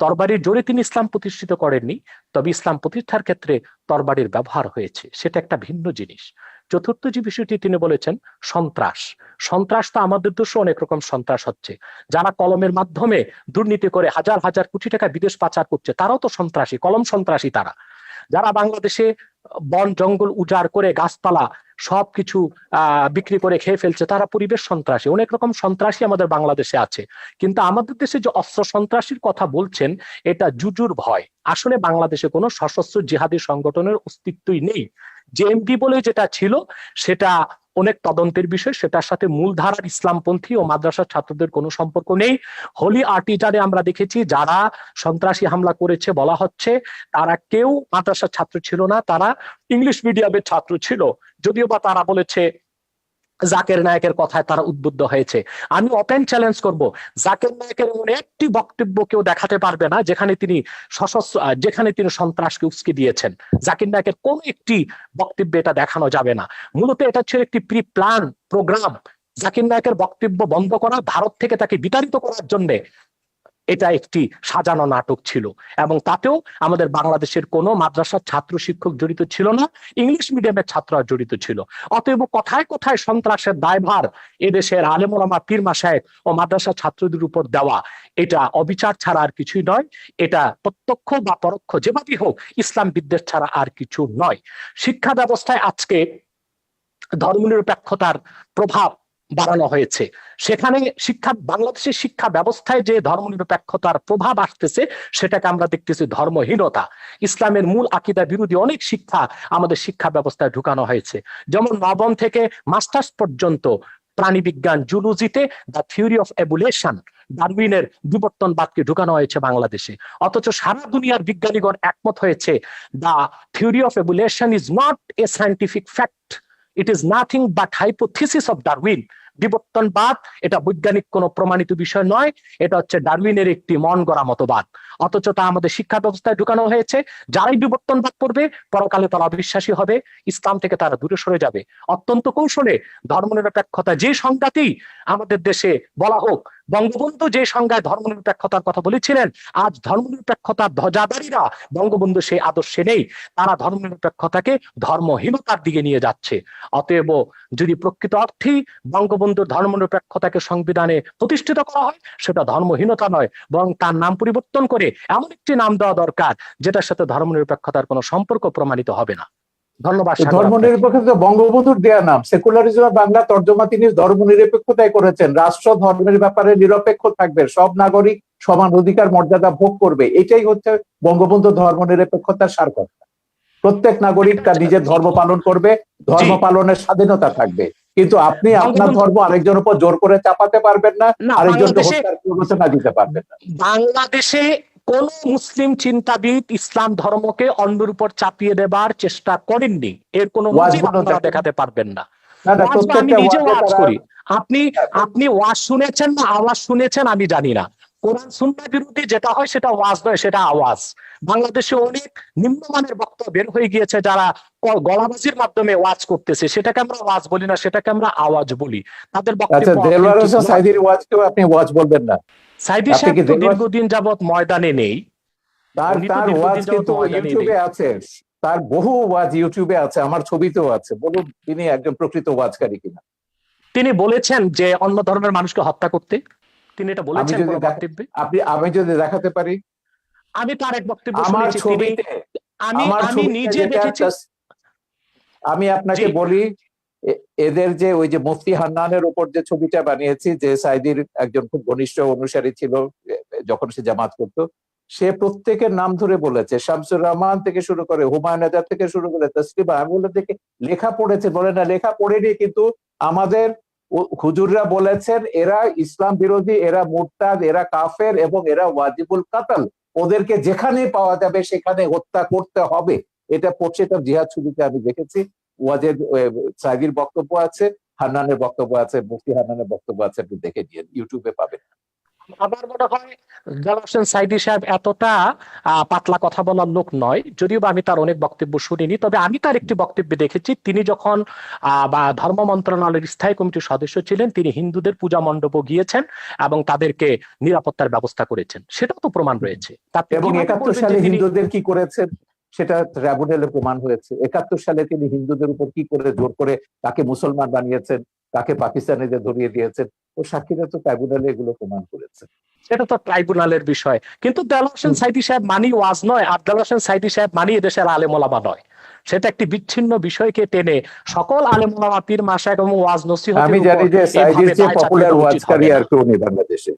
তরবারির জোরে তিনি ইসলাম প্রতিষ্ঠিত করেননি, তবে ইসলাম প্রতিষ্ঠার ক্ষেত্রে তরবারির ব্যবহার হয়েছে, সেটা একটা ভিন্ন জিনিস। চতুর্থ যে বিষয়টি তিনি বলেছেন, সন্ত্রাস। সন্ত্রাস তো আমাদের দেশে অনেক রকম সন্ত্রাস হচ্ছে। যারা কলমের মাধ্যমে দুর্নীতি করে হাজার হাজার কোটি টাকা বিদেশ পাচার করছে, তারাও তো সন্ত্রাসী, কলম সন্ত্রাসী তারা। যারা বাংলাদেশে বন জঙ্গল উজাড় করে গাছপালা সবকিছু বিক্রি করে খেয়ে ফেলছে, তারা পরিবেশ সন্ত্রাসী। অনেক রকম সন্ত্রাসী আমাদের বাংলাদেশে আছে। কিন্তু আমাদের দেশে যে অস্ত্র সন্ত্রাসীর কথা বলছেন, এটা জুজুর ভয়। আসলে বাংলাদেশে কোনো সশস্ত্র জিহাদি সংগঠনের অস্তিত্বই নেই। জেএমবি বলে যেটা ছিল, সেটা অনেক তদন্তের বিষয়, সেটার সাথে মূলধারার ইসলামপন্থী ও মাদ্রাসার ছাত্রদের কোনো সম্পর্ক নেই। হোলি আর্টিজানে আমরা দেখেছি যারা সন্ত্রাসী হামলা করেছে বলা হচ্ছে, তারা কেউ মাদ্রাসার ছাত্র ছিল না, তারা ইংলিশ মিডিয়ামের ছাত্র ছিল। যদিও বা তারা বলেছে জাকের নায়েকের কথায় তারা উদ্বুদ্ধ হয়েছে। আমি ওপেন চ্যালেঞ্জ করব, জাকের নায়েকের এমন একটি বক্তব্য কেউ দেখাতে পারবে না যেখানে তিনি যেখানে তিনি সন্ত্রাসকে উস্কে দিয়েছেন। জাকির নায়েকের কোন একটি বক্তব্যে এটা দেখানো যাবে না। মূলত এটা ছিল একটি প্রি প্ল্যান প্রোগ্রাম। জাকির নায়েকের বক্তব্য বন্ধ করা, ভারত থেকে তাকে বিতাড়িত করার জন্য এটা একটি সাজানো নাটক ছিল, এবং তাতেও আমাদের বাংলাদেশের কোনো মাদ্রাসার ছাত্র শিক্ষক জড়িত ছিল না, ইংলিশ মিডিয়ামের ছাত্ররা জড়িত ছিল। অতএব কথায় কথায় সন্ত্রাসের দায়ভার এদেশের আলেম ওলামা, পীর মাশায়েখ ও মাদ্রাসা ছাত্রদের উপর দেওয়া, এটা অবিচার ছাড়া আর কিছুই নয়। এটা প্রত্যক্ষ বা পরোক্ষ যেভাবেই হোক ইসলাম বিদ্বেষ ছাড়া আর কিছু নয়। শিক্ষা ব্যবস্থায় আজকে ধর্মনিরপেক্ষতার প্রভাব বাড়ানো হয়েছে। সেখানে বাংলাদেশের শিক্ষা ব্যবস্থায় যে ধর্মনিরপেক্ষতার প্রভাব আসতেছে, সেটাকে আমরা দেখতেছি ধর্মহীনতা। ইসলামের মূল আকীদা বিরোধী অনেক শিক্ষা আমাদের শিক্ষা ব্যবস্থায় ঢুকানো হয়েছে। যেমন নবম থেকে মাস্টার্স পর্যন্ত প্রাণীবিজ্ঞান, জুলজিতে দ্য থিওরি অফ এভোলিউশন, ডারউইনের বিবর্তনবাদকে ঢুকানো হয়েছে বাংলাদেশে। অথচ সারা দুনিয়ার বিজ্ঞানীগণ একমত হয়েছে, the theory of evolution is not a scientific fact, it is nothing but hypothesis of Darwin. বিবর্তনবাদ এটা বৈজ্ঞানিক কোনো প্রমাণিত বিষয় নয়, এটা হচ্ছে ডারউইনের একটি মন গড়া মতবাদ। অথচ তা আমাদের শিক্ষা ব্যবস্থায় ঢুকানো হয়েছে। যারাই বিবর্তনবাদ করবে, পরকালে তারা অবিশ্বাসী হবে, ইসলাম থেকে তারা দূরে সরে যাবে। অত্যন্ত কৌশলে ধর্মনিরপেক্ষতা যে সংজ্ঞাতেই আমাদের দেশে বলা হোক, বঙ্গবন্ধু যে সংজ্ঞায় ধর্মনিরপেক্ষতার কথা বলেছিলেন, আজ ধর্মনিরপেক্ষতার ধ্বজাধারীরা বঙ্গবন্ধু সেই আদর্শে নেই, তারা ধর্মনিরপেক্ষতাকে ধর্মহীনতার দিকে নিয়ে যাচ্ছে। অতএব যদি প্রকৃত অর্থেই বঙ্গবন্ধুর ধর্মনিরপেক্ষতাকে সংবিধানে প্রতিষ্ঠিত করা হয়, সেটা ধর্মহীনতা নয়, বরং তার নাম পরিবর্তন করে এমন একটি নাম দেওয়া দরকার যেটার সাথে ধর্মনিরপেক্ষতার কোনো সম্পর্ক প্রমাণিত হবে না। ধন্যবাদ। ধর্মনিরপেক্ষতা বঙ্গবন্ধুর দেয়া নাম। সেকুলারিজম বাংলা তর্জমা তিনি ধর্মনিরপেক্ষতায় করেছেন। রাষ্ট্র ধর্মের ব্যাপারে নিরপেক্ষ থাকবে, সব নাগরিক সমান অধিকার মর্যাদা ভোগ করবে, এটাই হচ্ছে বঙ্গবন্ধু ধর্মনিরপেক্ষতার সারকথা। প্রত্যেক নাগরিক তার নিজের ধর্ম পালন করবে, ধর্ম পালনের স্বাধীনতা থাকবে, কিন্তু আপনি আপনার ধর্ম আরেকজনের উপর জোর করে চাপাতে পারবেন না, আরেকজনকে হত্যার প্ররোচনা দিতে পারবেন না। বাংলাদেশে কোন মুসলিম চিন্তাবিদ ইসলাম ধর্মকে অন্যের উপর চাপিয়ে দেবার চেষ্টা করেননি, এর কোনো নজির ওয়াজগুলো আপনারা দেখেন। দেখাতে পারবেন না। না না, ওয়াজ বা আমি প্রত্যেকটা নিজে ওয়াজে ওয়াজ তারা করি, আপনি আপনি ওয়াজ শুনেছেন না আওয়াজ শুনেছেন আমি জানি না। কোরআন সুন্নাহ বিরোধী যেটা হয় সেটা ওয়াজ নয়, সেটা আওয়াজ। বাংলাদেশে অনেক নিম্নমানের বক্তব্য বের হয়ে গিয়েছে যারা গলাবাজির মাধ্যমে ওয়াজ করতেছে, সেটাকে আমরা ওয়াজ বলি না, সেটাকে আমরা আওয়াজ বলি। তাদের আচ্ছা, বক্তব্য দেলোয়ার অথেন্টিক হোসেন নয়। সাইদির ওয়াজকেও আপনি ওয়াজ বলবেন না? সাইদি আপনি সাহেব কি তো দেলোয়ার, দীর্ঘদিন যাবত ময়দানে নেই, তার উনি তো তার ওয়াজ দীর্ঘদিন যাবত কিন্তু ময়দানে নেই। ইউটিউবে আছে, তার বহু ওয়াজ ইউটিউবে আছে, আমার ছবিতেও আছে। বলুন তিনি একজন প্রকৃত ওয়াজকারী কিনা। তিনি বলেছেন যে অন্য ধর্মের মানুষকে হত্যা করতে, তিনি এটা আমি বলেছেন যদি কোন বক্তব্যে? আমি যদি দেখাতে পারি আমি তার এক বক্তব্য আমার শুনেছি, তিনি ছবিতে, আমি আমার আমি ছবিতে নিজে যেটা দেখেছি। আমি আপনাকে জি, বলি, এদের যে ওই যে মুফতি হান্নানের উপর যে ছবিটা বানিয়েছি, যে সাইদির একজন খুব ঘনিষ্ঠ অনুসারী ছিল যখন সে জামাত করতো, সে প্রত্যেকের নাম ধরে বলেছে, শামসুর রহমান থেকে শুরু করে হুমায়ুন আজাদ থেকে শুরু করে তসলিমা। আমি বলে দেখে লেখা পড়েছে, বলে না লেখা পড়েনি, কিন্তু আমাদের হুজুররা বলেছেন এরা ইসলাম বিরোধী, এরা মুরতাদ, এরা কাফের এবং এরা ওয়াজিবুল কাতাল, ওদেরকে যেখানে পাওয়া যাবে সেখানে হত্যা করতে হবে। এটা পড়ছে, এটা জিহাদ ছবিতে আমি দেখেছি। ওয়াজের সাইদির বক্তব্য আছে, হান্নানের বক্তব্য আছে, মুফতি হান্নানের বক্তব্য আছে, আপনি দেখে নিন, ইউটিউবে পাবেন। আমার মনে হয় জালাল হোসেন সাইদি সাহেব এতটা পাতলা কথা বলার লোক নয়, যদিও বা আমি তার অনেক বক্তব্য শুনিনি। তবে আমি তার একটি বক্তব্যে দেখেছি, তিনি যখন বা ধর্ম মন্ত্রণালয়ের স্থায়ী কমিটির সদস্য ছিলেন, তিনি হিন্দুদের পূজা মণ্ডপে গিয়েছেন এবং তাদেরকে নিরাপত্তার ব্যবস্থা করেছেন, সেটাও তো প্রমাণ রয়েছে। তা আপনি এবং কিভাবে 71 বলবেন যে সালে তিনি হিন্দুদের কি করেছেন সেটা ট্রাইব্যুনালে প্রমাণ হয়েছে। 71 সালে তিনি হিন্দুদের উপর কি করে জোর করে কাকে মুসলমান বানিয়েছেন, কাকে পাকিস্তানিদের ধরিয়ে দিয়েছেন, ও সাক্ষীরা তো ট্রাইব্যুনালে এগুলো প্রমাণ করেছে। সেটা তো ট্রাইব্যুনালের বিষয়, কিন্তু দেলোয়ার হোসেন সাইদি সাহেব মানি ওয়াজ নয়, আর দেলোয়ার হোসেন সাইদি সাহেব মানি এদেশের আলেম ওলামা নয়। সেটা একটি বিচ্ছিন্ন বিষয়কে টেনে সকল আলেম ওলামা পীর মাশায়েখ এবং ওয়াজ নসিহতের আমি উপর জানি যে সাইদির এইভাবে চেয়ে দায় চাপিয়ে পপুলার দেওয়া উচিত ওয়াজকারী হবে না। আর কেউ নেই বাংলাদেশে।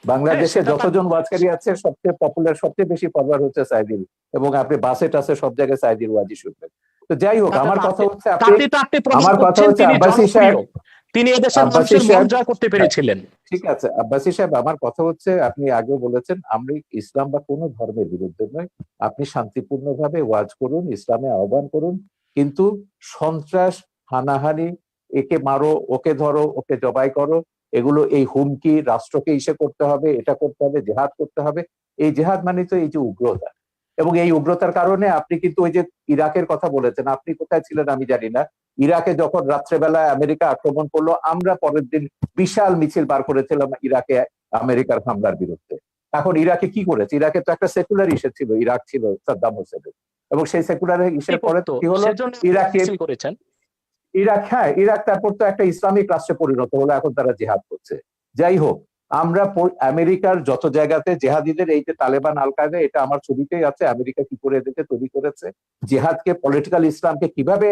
বাংলাদেশে সেটা তার যতজন ওয়াজকারী আছে সবচেয়ে পপুলার, সবচেয়ে বেশি ফলোয়ার হচ্ছে সাইদির, এবং আপনি বাসে টাসে সব জায়গায় সাইদির ওয়াজই শুনবেন। তো যাই হোক, তাতে আমার তো কথা আপনি হচ্ছে তাতে তো আপনি প্রমাণ আমার কথা করছেন হচ্ছে তিনি আব্বাসী জনপ্রিয়, সাহেব, তিনি এদেশের আব্বাসী মানুষের মন সাহেব, জয় করতে পেরেছিলেন। ঠিক আছে আব্বাসী সাহেব, আমার কথা হচ্ছে, আপনি আগেও বলেছেন আমরা ইসলাম বা কোনো ধর্মের বিরুদ্ধে নয়, আপনি শান্তিপূর্ণভাবে ওয়াজ করুন, ইসলামে আহ্বান করুন, কিন্তু সন্ত্রাস, হানাহানি, একে মারো, ওকে ধরো, ওকে জবাই করো, এগুলো, এই হুমকি রাষ্ট্রকে ইসে করতে হবে, এটা করতে হবে, জেহাদ করতে হবে। এই জেহাদ মানে তো এই যে উগ্রতা, এবং এই উগ্রতার কারণে আপনি কিন্তু ওই যে ইরাকের কথা বলেছেন, আপনি কোথায় ছিলেন আমি জানি না, ইরাকে যখন রাত্রেবেলায় আমেরিকা আক্রমণ করলো, আমরা পরের দিন বিশাল মিছিল বার করেছিলাম ইরাকে আমেরিকার হামলার বিরুদ্ধে। এখন ইরাকে কি করেছে? ইরাকে তো একটা সেকুলার ইস্যু ছিল, ইরাক ছিল সাদ্দাম হোসেনের, এবং সেই সেকুলার কি ইস্যুর পরে করতো কি হলো, সেজন্য ইরাকে, মিছিল করেছেন। ইরাক, হ্যাঁ ইরাক তারপর তো একটা ইসলামিক রাষ্ট্রে পরিণত হলো, এখন তারা জিহাদ করছে। যাই হোক, আমরা আমেরিকার যত জায়গাতে জেহাদিদের, এই যে তালেবান, আল কায়দা, এটা আমার ছবিতেই আছে, আমেরিকা কি করে এদেরকে তৈরি করেছে, জেহাদকে, পলিটিক্যাল ইসলামকে কিভাবে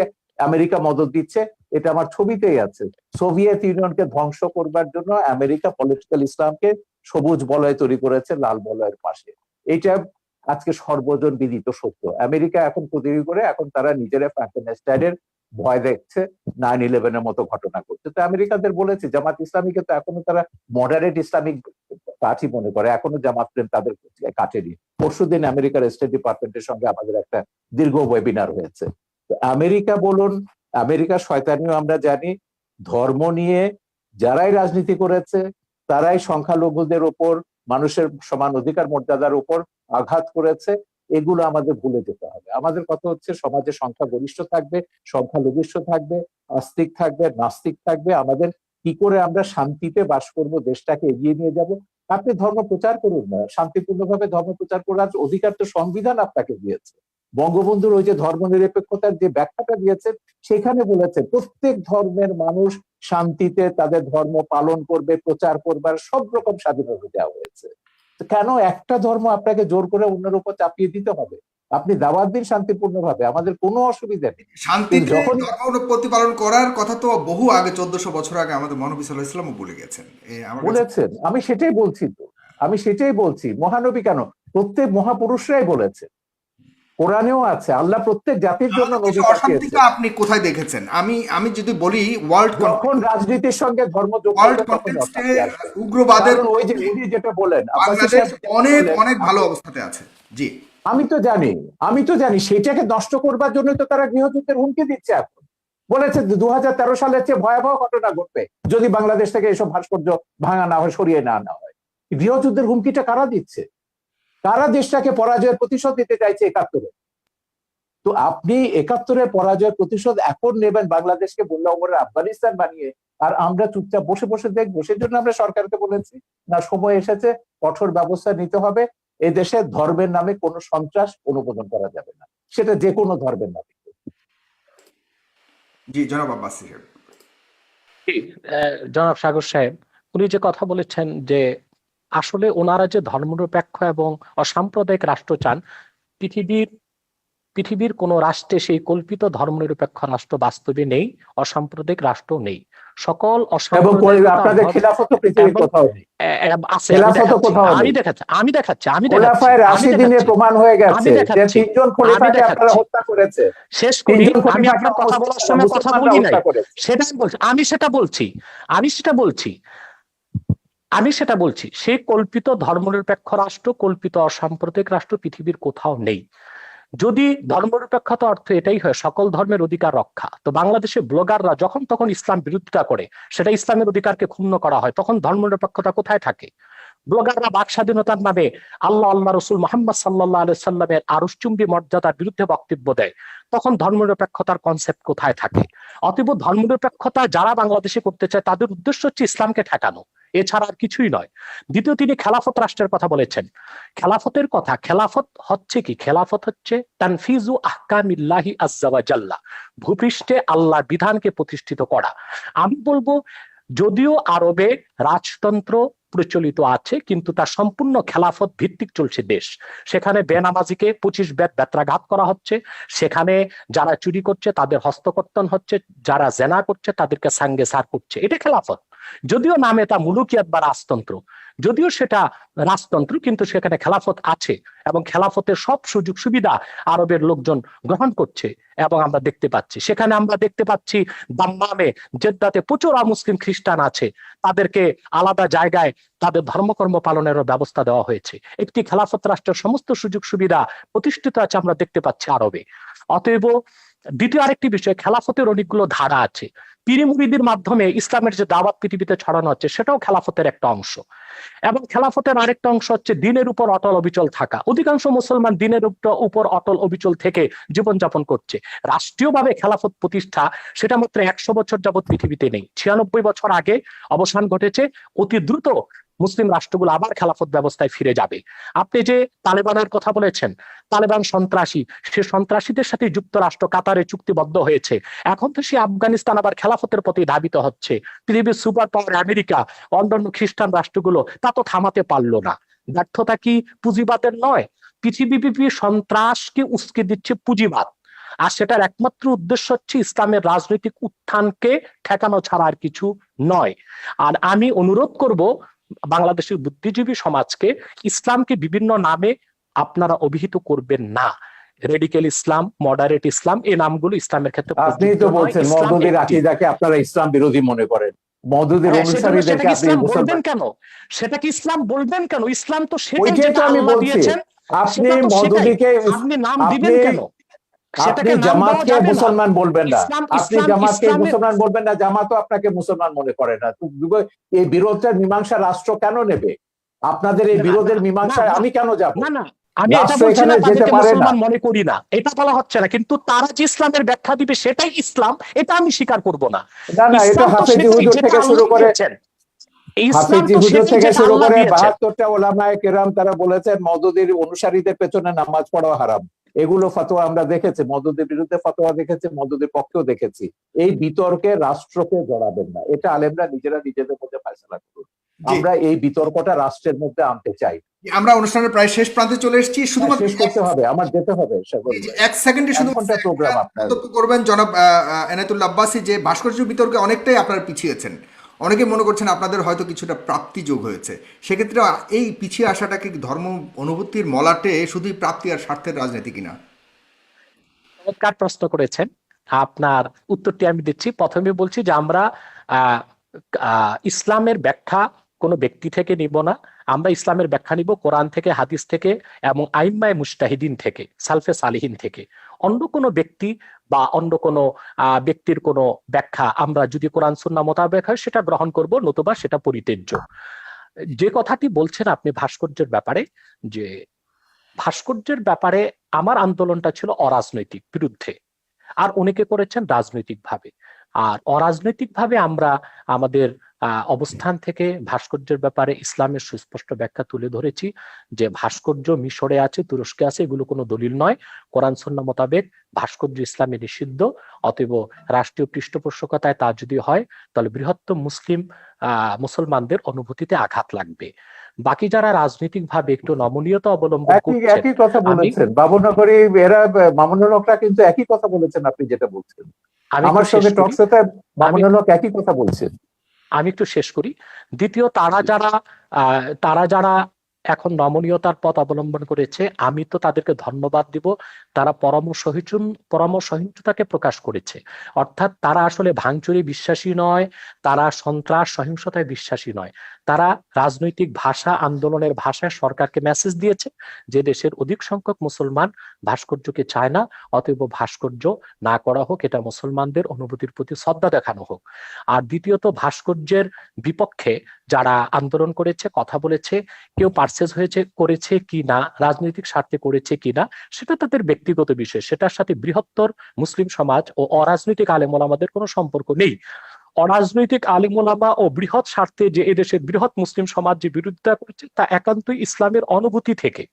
আমেরিকা মদদ দিচ্ছে, এটা আমার ছবিতেই আছে। সোভিয়েত ইউনিয়নকে ধ্বংস করবার জন্য আমেরিকা পলিটিক্যাল ইসলামকে সবুজ বলয় তৈরি করেছে লাল বলয়ের পাশে। এইটা আজকে সর্বজন বিদিত সত্য। আমেরিকা এখন তৈরি করে, এখন তারা নিজেরা ফ্র্যাঙ্কেনস্টাইনের ভয় দেখছে, 9/11-এর মতো ঘটনা করছে। তো আমেরিকাদের বলেছে, জামাত ইসলামীকে তো এখনো তারা মডারেট ইসলামিক পার্টি মনে করে, এখনো জামাত প্রেম তাদের কাটেনি। পরশুদিন আমেরিকার স্টেট ডিপার্টমেন্টের সঙ্গে আমাদের একটা দীর্ঘ ওয়েবিনার হয়েছে। আমেরিকা বলুন, আমেরিকার শয়তানিও আমরা জানি, ধর্ম নিয়ে যারাই রাজনীতি করেছে তারাই সংখ্যালঘুদের উপর, মানুষের সমান অধিকার মর্যাদার উপর আঘাত করেছে। এগুলো আমাদের ভুলে যেতে হবে। আমাদের কথা হচ্ছে সমাজে সংখ্যাগরিষ্ঠ থাকবে, সংখ্যালঘিষ্ঠ থাকবে, আস্তিক থাকবে, নাস্তিক থাকবে। আমাদের কি করে আমরা শান্তিতে বাস করব, দেশটাকে এগিয়ে নিয়ে যাব। আপনি ধর্ম প্রচার করুন না, শান্তিপূর্ণভাবে ধর্ম প্রচার করার অধিকার তো সংবিধান আপনাকে দিয়েছে। বঙ্গবন্ধুর ওই যে ধর্মনিরপেক্ষতার যে ব্যাখ্যাটা দিয়েছেন, সেখানে বলেছে প্রত্যেক ধর্মের মানুষ শান্তিতে তাদের ধর্ম পালন করবে, প্রচার করবার সব রকম স্বাধীনতা দেওয়া হয়েছে। কেন একটা ধর্ম আপনাকে জোর করে অন্যের উপর চাপিয়ে দিতে হবে? আপনি দাওয়াত দিন শান্তিপূর্ণভাবে, আমাদের কোনো অসুবিধা নেই। শান্তিতে যখন ধর্ম প্রতিপালন করার কথা তো বহু আগে, 1400 বছর আগে আমাদের মহানবী সাল্লাল্লাহু আলাইহি ওয়াসাল্লামও বলে গেছেন। আমার কাছে বলেছেন, আমি সেটাই বলছি, তো আমি সেটাই বলছি, মহানবী কেন, প্রত্যেক মহাপুরুষরাই বলেছে। কোরআনেও আছে, আল্লাহ প্রত্যেক জাতির জন্য আমাদের নবী দেশে পাঠিয়েছে। অশান্তিটা আপনি কোথায় দেখেছেন? আমি যদি বলি ওয়ার্ল্ড যখন রাজনীতির সঙ্গে ধর্ম যোগ ওয়ার্ল্ড করবে তখন কনটেক্সটে অশান্তি আসবে। উগ্রবাদের কারণ ওই যে উনি যেটা বলেন, আব্বাসী বাংলাদেশ সাহেব যেটা অনেক বললেন, অনেক ভালো অবস্থাতে আছে। জি, আমি তো জানি সেটাকে নষ্ট করবার জন্য তো তারা গৃহযুদ্ধের হুমকি দিচ্ছে এখন। বলেছে 2013 সালের চেয়ে ভয়াবহ ঘটনা ঘটবে যদি বাংলাদেশ থেকে এসব ভাস্কর্য ভাঙা না হয়, সরিয়ে না আনা হয়। গৃহযুদ্ধের হুমকিটা কারা দিচ্ছে? কারা দেশটাকে পরাজয়ের প্রতিশোধ দিতে চাইছে 71-এ? তো আপনি 71-এর পরাজয়ের প্রতিশোধ এখন নেবেন বাংলাদেশকে বললে ওমরের আফগানিস্তান বানিয়ে, আর আমরা চুপচাপ বসে বসে দেখবো? সেজন্য আমরা সরকারকে বলেছি না, সময় এসেছে, কঠোর ব্যবস্থা নিতে হবে। এই দেশে ধর্মের নামে কোনো সন্ত্রাস অনুমোদন করা যাবে না, সেটা যে কোনো ধর্মের নামে। জি, জনাব আব্বাস সাহেব। জি, জনাব সাগর সাহেব, উনি যে কথা বলেছেন যে আসলে ওনারা যে ধর্মনিরপেক্ষ এবং অসাম্প্রদায়িক রাষ্ট্র চান, পৃথিবীর পৃথিবীর কোন রাষ্ট্রে সেই কল্পিত ধর্মনিরপেক্ষ রাষ্ট্র বাস্তবে নেই, অসাম্প্রদায়িক রাষ্ট্র নেই। সকল এবং অসাম্প্রদায়িকতা আপনাদের খিলাফত পৃথিবীর এবং কোথাও নেই, আছে। খেলাফত কোথাও আমি নেই। দেখাচ্ছি আমি দেখাচ্ছি আমি দেখাচ্ছি খোলাফায়ে আমি রাশিদিনে দেখাচ্ছি প্রমাণ হয়ে আমি গেছে যে দেখাচ্ছি 3 জন আমি খলিফাকে আপনারা দেখাচ্ছি হত্যা করেছে। শেষ করি। 3 জন আমি খলিফাকে আপনার কথা বলার সময় কথা মুসলমানরা বলি নাই, হত্যা করেছে। সেটাই বলছি। আমি সেটা বলছি সেই কল্পিত ধর্মনিরপেক্ষ রাষ্ট্র, কল্পিত অসাম্প্রদায়িক রাষ্ট্র পৃথিবীর কোথাও নেই। যদি ধর্মনিরপেক্ষতা অর্থ এটাই হয় সকল ধর্মের অধিকার রক্ষা, তো বাংলাদেশে ব্লগাররা যখন তখন ইসলাম বিরোধিতা করে, সেটা ইসলামের অধিকারকে ক্ষুণ্ণ করা হয়, তখন ধর্মনিরপেক্ষতা কোথায় থাকে? ব্লগাররা বাক স্বাধীনতার নামে আল্লাহ রসুল মোহাম্মদ সাল্লাহ আলাইহি সাল্লামের আরশচুম্বী মর্যাদার বিরুদ্ধে বক্তব্য দেয়, তখন ধর্মনিরপেক্ষতার কনসেপ্ট কোথায় থাকে? অতএব ধর্মনিরপেক্ষতা যারা বাংলাদেশে করতে চায় তাদের উদ্দেশ্য হচ্ছে ইসলামকে ঠেকানো, এছাড়া আর কিছুই নয়। দ্বিতীয়, তিনি খেলাফত রাষ্ট্রের কথা বলেছেন। খেলাফত হচ্ছে কি? খেলাফত হচ্ছে তানফিজু আহকামিল্লাহি আজ্জা ওয়া জাল্লা, ভূপৃষ্ঠে আল্লাহর বিধানকে প্রতিষ্ঠিত করা। আমি বলবো, যদিও আরবে রাজতন্ত্র প্রচলিত আছে, কিন্তু তার সম্পূর্ণ খেলাফত ভিত্তিক চলছে দেশ। সেখানে বেনামাজিকে 25 বেত্রাঘাত করা হচ্ছে, সেখানে যারা চুরি করছে তাদের হস্তকর্তন হচ্ছে, যারা জেনা করছে তাদেরকে সাঙ্গে সার করছে। এটা খেলাফত। যদিও নামে তা মুলুকিয়াত বা রাজতন্ত্র, যদিও সেটা রাজতন্ত্র, কিন্তু সেখানে খেলাফত আছে এবং খেলাফতের সব সুযোগ সুবিধা আরবের লোকজন গ্রহণ করছে। এবং আমরা দেখতে পাচ্ছি দাম্মামে, জেদ্দাতে প্রচুর মুসলিম খ্রিস্টান আছে, তাদেরকে আলাদা জায়গায় তাদের ধর্মকর্ম পালনেরও ব্যবস্থা দেওয়া হয়েছে। একটি খেলাফত রাষ্ট্রের সমস্ত সুযোগ সুবিধা প্রতিষ্ঠিত আছে, আমরা দেখতে পাচ্ছি আরবে। অতএব দ্বিতীয় আরেকটি বিষয়, খেলাফতের অনেকগুলো ধারা আছে। পীর মুরিদির মাধ্যমে ইসলামের যে দাওয়াত পৃথিবীতে ছড়ানো হচ্ছে, সেটাও খেলাফতের একটা অংশ। এবং খেলাফতের আরেকটা অংশ হচ্ছে দিনের উপর অটল অবিচল থাকা। অধিকাংশ মুসলমান দিনের উপর অটল অবিচল থেকে জীবনযাপন করছে। রাষ্ট্রীয়ভাবে খেলাফত প্রতিষ্ঠা, সেটা মাত্র 100 বছর যাবৎ পৃথিবীতে নেই। 96 বছর আগে অবসান ঘটেছে। অতি দ্রুত মুসলিম রাষ্ট্রগুলো আবার খেলাফত ব্যবস্থায় ফিরে যাবে। আপনি যে তালেবানের কথা বলেছেন, তালেবান সন্ত্রাসী, সে সন্ত্রাসীদের সাথে যুক্তরাষ্ট্র কাতারে চুক্তিবদ্ধ হয়েছে। এখন তো সে আফগানিস্তান আবার খেলাফতের প্রতি ধাবিত হচ্ছে। পৃথিবীর সুপার পাওয়ার আমেরিকা, অন্যান্য খ্রিস্টান রাষ্ট্রগুলো তা তো থামাতে পারলো না। ব্যর্থতা কি পুঁজিবাদের নয়? পৃথিবীব্যাপী সন্ত্রাসকে উস্কে দিচ্ছে পুঁজিবাদ, আর সেটার একমাত্র উদ্দেশ্য হচ্ছে ইসলামের রাজনৈতিক উত্থানকে ঠেকানো ছাড়া আর কিছু নয়। আর আমি অনুরোধ করব বাংলাদেশের বুদ্ধিজীবী সমাজকে, ইসলামকে বিভিন্ন নামে আপনারা অভিহিত করবেন না। রেডিক্যাল ইসলাম, মডারেট ইসলাম, এই নামগুলো ইসলামের ক্ষেত্রে আপনি তো বলছেন মওদুদির আকীদাকে আপনারা ইসলাম বিরোধী মনে করেন, মওদুদির অনুসারীদেরকে আপনি বলবেন কেন? সেটা কি ইসলাম বলবেন কেন? ইসলাম তো সেটাই ওইটাই তো যেটা আমি আল্লাহ বলছি। দিয়েছেন। আপনি মওদুদিকে, আপনি নাম দিবেন কেন? আপনি জামাতকে মুসলমান বলবেন না, আপনি জামাতকে মুসলমান বলবেন না, জামাতও আপনাকে মুসলমান মনে করে না। এই বিরোধের মীমাংসা রাষ্ট্র কেন নেবে? আপনাদের এই বিরোধের মীমাংসায় আমি কেন যাব? না না, আমি এটা বলছি না তাদেরকে মুসলমান মনে করি না, এটা বলা হচ্ছে না, কিন্তু তারা যে ইসলামের ব্যাখ্যা দিবে সেটাই ইসলাম, এটা আমি স্বীকার করব না। না না, এটা হাফেজ হুজুর থেকে শুরু করে, হাফেজ হুজুর থেকে শুরু করে 72টা ওলামায়ে কেরাম তারা বলেছেন মওদুদির অনুসারীদের পেছনে নামাজ পড়া হারাম। এগুলো ফতোয়া আমরা দেখেছি, মওদুদির বিরুদ্ধে ফতোয়া দেখেছি, মওদুদির পক্ষেও দেখেছি। এই বিতর্কে রাষ্ট্রকে জড়াবেন না, এটা আলেমরা নিজেরা নিজেদের মধ্যে ফয়সালা করুন। আমরা এই বিতর্কটা রাষ্ট্রের মধ্যে আনতে চাই। আমরা অনুষ্ঠানের প্রায় শেষ প্রান্তে চলে এসেছি, শুধুমাত্র শেষ করতে হবে, আমার যেতে হবে। এক সেকেন্ডে শুধু প্রোগ্রাম আপনার করবেন জনাব এনায়েতুল্লাহ আব্বাসী, যে ভাস্কর্য বিতর্কে অনেকটাই আপনারা পিছিয়েছেন। অনেকে মনে করছেন আপনাদের হয়তো কিছুটা প্রাপ্তি যোগ হয়েছে। সেক্ষেত্রে এই পিছিয়ে আসাটাকে ধর্ম অনুভূতির মলাটে শুধুই প্রাপ্তি আর স্বার্থের রাজনীতি কিনা? চমৎকার প্রশ্ন করেছেন। আপনার উত্তরটি আমি দিচ্ছি। প্রথমে বলছি যে আমরা আহ, ইসলামের ব্যাখ্যা কোনো ব্যক্তি থেকে নিব না। আমরা ইসলামের ব্যাখ্যা নিব কোরআন থেকে, হাদিস থেকে এবং আইম্মায়ে মুজতাহিদিন থেকে, সালফে সালিহিন থেকে। অন্য কোনো ব্যক্তি বা অন্য কোনো ব্যক্তির কোনো ব্যাখ্যা আমরা যদি কোরআন সুন্নাহ মোতাবেক হয় সেটা গ্রহণ করব, নতুবা সেটা পরিত্যাজ্য। যে কথাটি বলছেন আপনি ভাস্কর্যের ব্যাপারে, যে ভাস্কর্যের ব্যাপারে আমার আন্দোলনটা ছিল অরাজনৈতিক বিরুদ্ধে, আর অনেকে করেছেন রাজনৈতিক ভাবে। আর অরাজনৈতিক ভাবে আমরা আমাদের অবস্থান থেকে ভাস্কর্যের ব্যাপারে ইসলামের সুস্পষ্ট ব্যাখ্যা তুলে ধরেছি যে ভাস্কর্য মিশরে আছে, তুরস্কে আছে, এগুলো কোনো দলিল নয়। কোরআন সুন্নাহ মোতাবেক ভাস্কর্য ইসলামে নিষিদ্ধ। অতএব রাষ্ট্রীয় পৃষ্ঠপোষকতায় তা যদি হয় তাহলে বৃহত্তম মুসলমানদের অনুভূতিতে আঘাত লাগবে। বাকি যারা রাজনৈতিক ভাবে একটু নমনীয়তা অবলম্বন করছেন, একই কথা বলেছেন বাবুনগরী, এরা মামুনুল হকরা কিন্তু একই কথা বলেছেন আপনি যেটা বলছেন। আমার সঙ্গে টকশোতে মামুনুল হক একই কথা বলছেন। আমি একটু শেষ করি। দ্বিতীয়, তারা যারা এখন নমনীয়তার পথ অবলম্বন করেছে, আমি তো তাদেরকে ধন্যবাদ দিব। তারা পরমসহিষ্ণুতাকে প্রকাশ করেছে। অর্থাৎ তারা আসলে ভাঙচুরে বিশ্বাসী নয়, তারা সন্ত্রাস সহিংসতায় বিশ্বাসী নয়। তারা রাজনৈতিক ভাষা, আন্দোলনের ভাষায় সরকারকে মেসেজ দিয়েছে যে দেশের অধিক সংখ্যক মুসলমান ভাস্কর্যকে চায় না, অতএব ভাস্কর্য না করা হোক, এটা মুসলমানদের অনুভূতির প্রতি শ্রদ্ধা দেখানো হোক। আর দ্বিতীয়ত, ভাস্কর্যের বিপক্ষে যারা আন্দোলন করেছে, কথা বলেছে, কেউ পারচেজ করেছে কি না, রাজনৈতিক স্বার্থে করেছে কিনা, সেটা তাদের ব্যক্তিগত বিষয়। সেটার সাথে বৃহত্তর মুসলিম সমাজ ও অরাজনৈতিক আলেম ওলামাদের কোনো সম্পর্ক নেই। অরাজনৈতিক আলেম ওলামা ও বৃহৎ স্বার্থে যে এদেশের বৃহৎ মুসলিম সমাজ যে বিরোধিতা করছে, তা একান্তই ইসলামের অনুভূতি থেকে।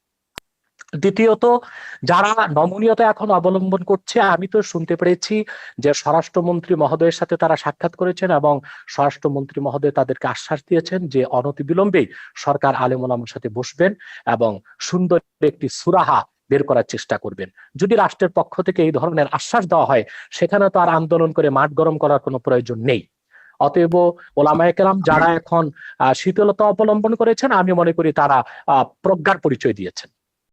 দ্বিতীয়ত, যারা নমনীয়তা এখন অবলম্বন করছে, আমি তো শুনতে পেরেছি যে স্বরাষ্ট্রমন্ত্রী মহোদয়ের সাথে তারা সাক্ষাৎ করেছেন এবং স্বরাষ্ট্রমন্ত্রী মহোদয় তাদেরকে আশ্বাস দিয়েছেন যে অনতিবিলম্বেই সরকার আলেম ওলামার সাথে বসবেন এবং সুন্দর একটি সুরাহা বের করার চেষ্টা করবেন। যদি রাষ্ট্রের পক্ষ থেকে এই ধরনের আশ্বাস দেওয়া হয়, সেখানে তো আর আন্দোলন করে মাঠ গরম করার কোনো প্রয়োজন নেই। অতএব ওলামায়ে কেরাম যারা এখন শীতলতা অবলম্বন করেছেন, আমি মনে করি তারা প্রজ্ঞার পরিচয় দিয়েছেন।